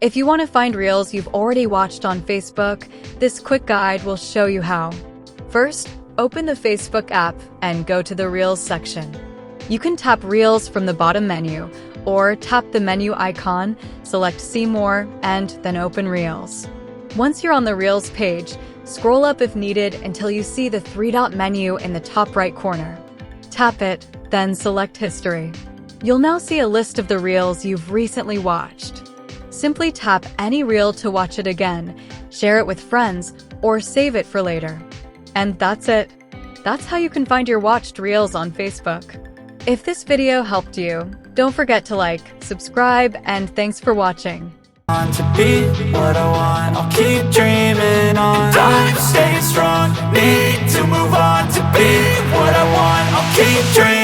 If you want to find reels you've already watched on Facebook, this quick guide will show you how. First, open the Facebook app and go to the Reels section. You can tap Reels from the bottom menu, or tap the menu icon, select See More, and then open Reels. Once you're on the Reels page, scroll up if needed until you see the three-dot menu in the top right corner. Tap it, then select History. You'll now see a list of the reels you've recently watched. Simply tap any reel to watch it again, share it with friends, or save it for later. And that's it. That's how you can find your watched reels on Facebook. If this video helped you, don't forget to like, subscribe, and thanks for watching. To be what I want, I'll keep dreaming on. I'm staying strong, need to move on. To be what I want, I'll keep dreaming.